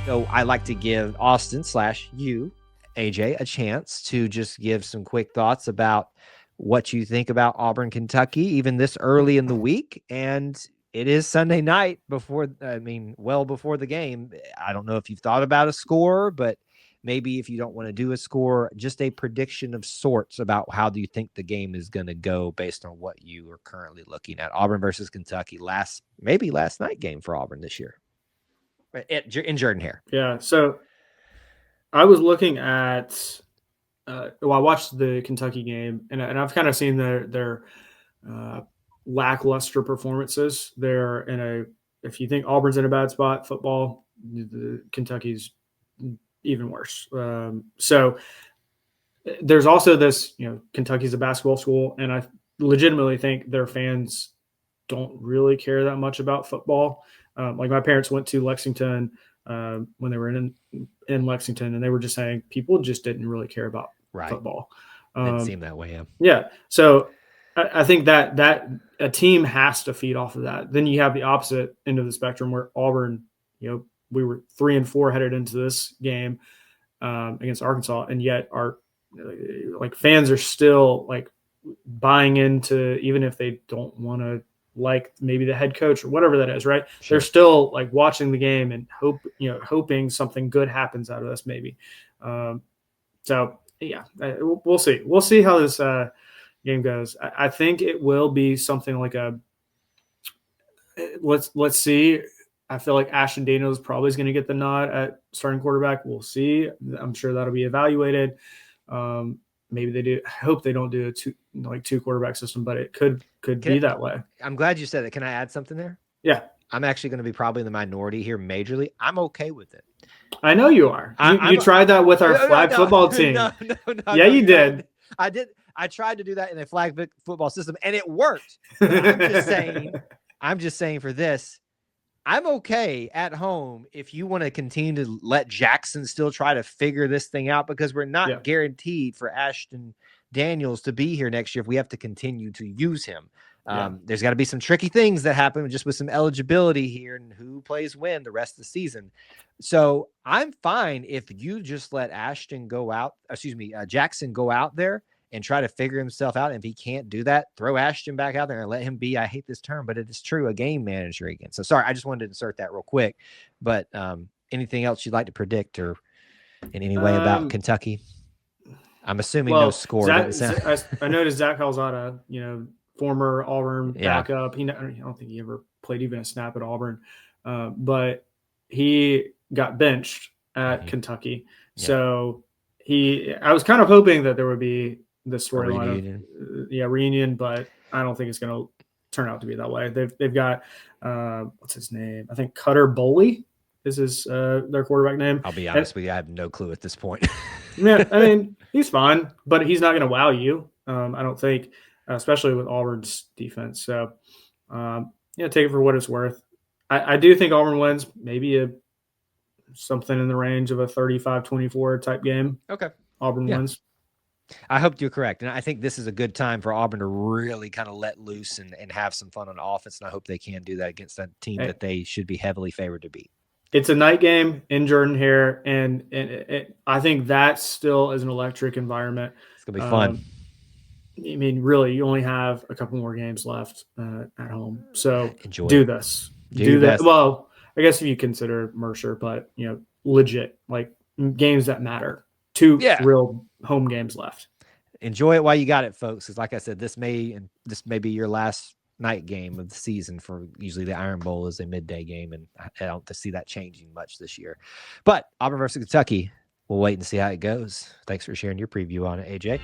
So I like to give Austin/you, AJ, a chance to just give some quick thoughts about what you think about Auburn, Kentucky, even this early in the week. And it is Sunday night well before the game. I don't know if you've thought about a score, but maybe if you don't want to do a score, just a prediction of sorts about how do you think the game is going to go based on what you are currently looking at. Auburn versus Kentucky, last night game for Auburn this year in Jordan-Hare. Yeah. So I was looking at, I watched the Kentucky game, and I've kind of seen their lackluster performances. They're in if you think Auburn's in a bad spot, football, Kentucky's even worse. So there's also this, Kentucky's a basketball school, and I legitimately think their fans don't really care that much about football. Like my parents went to Lexington when they were in Lexington, and they were just saying people just didn't really care about football. Didn't seem that way. Yeah. So I think that a team has to feed off of that. Then you have the opposite end of the spectrum where Auburn, we were 3-4 headed into this game against Arkansas, and yet our fans are still buying into, even if they don't want to maybe the head coach or whatever that is, right? Sure. They're still watching the game and hoping something good happens out of this, maybe. So yeah, we'll see. We'll see how this game goes. I think it will be something like let's see. I feel like Ashton Daniels probably is going to get the nod at starting quarterback. We'll see. I'm sure that'll be evaluated. Maybe they do. I hope they don't do a two quarterback system, but it could be that way. I'm glad you said that. Can I add something there? Yeah. I'm actually going to be probably in the minority here majorly. I'm okay with it. I know you are. You tried that with our flag football team. No, you did. I did. I tried to do that in a flag football system, and it worked. I'm just saying for this, I'm okay at home if you want to continue to let Jackson still try to figure this thing out, because we're not guaranteed for Ashton Daniels to be here next year if we have to continue to use him. There's got to be some tricky things that happen just with some eligibility here and who plays when the rest of the season. So I'm fine if you just let Jackson go out there and try to figure himself out. And if he can't do that, throw Ashton back out there and let him be, I hate this term, but it is true, a game manager again. So sorry, I just wanted to insert that real quick. But anything else you'd like to predict or in any way about Kentucky? I'm assuming no score. I noticed Zach Calzada, former Auburn backup. I don't think he ever played even a snap at Auburn, but he got benched at Kentucky. Yeah. So I was kind of hoping that there would be the storyline reunion, but I don't think it's going to turn out to be that way. They've got what's his name? I think Cutter Boley is their quarterback name. I'll be honest with you, I have no clue at this point. Yeah, I mean, he's fine, but he's not going to wow you. I don't think, especially with Auburn's defense. So, take it for what it's worth. I do think Auburn wins, maybe something in the range of a 35-24 type game. Okay. Auburn wins. I hope you're correct. And I think this is a good time for Auburn to really kind of let loose and have some fun on offense. And I hope they can do that against that team that they should be heavily favored to beat. It's a night game in Jordan-Hare, and I think that still is an electric environment. It's going to be fun. I mean, really, you only have a couple more games left at home. So do this. Do that. Well, I guess if you consider Mercer, but, legit, games that matter. Two real home games left. Enjoy it while you got it, folks. Because like I said, this may be your last night game of the season. For usually the Iron Bowl is a midday game, and I don't see that changing much this year. But Auburn versus Kentucky, we'll wait and see how it goes. Thanks for sharing your preview on it, AJ.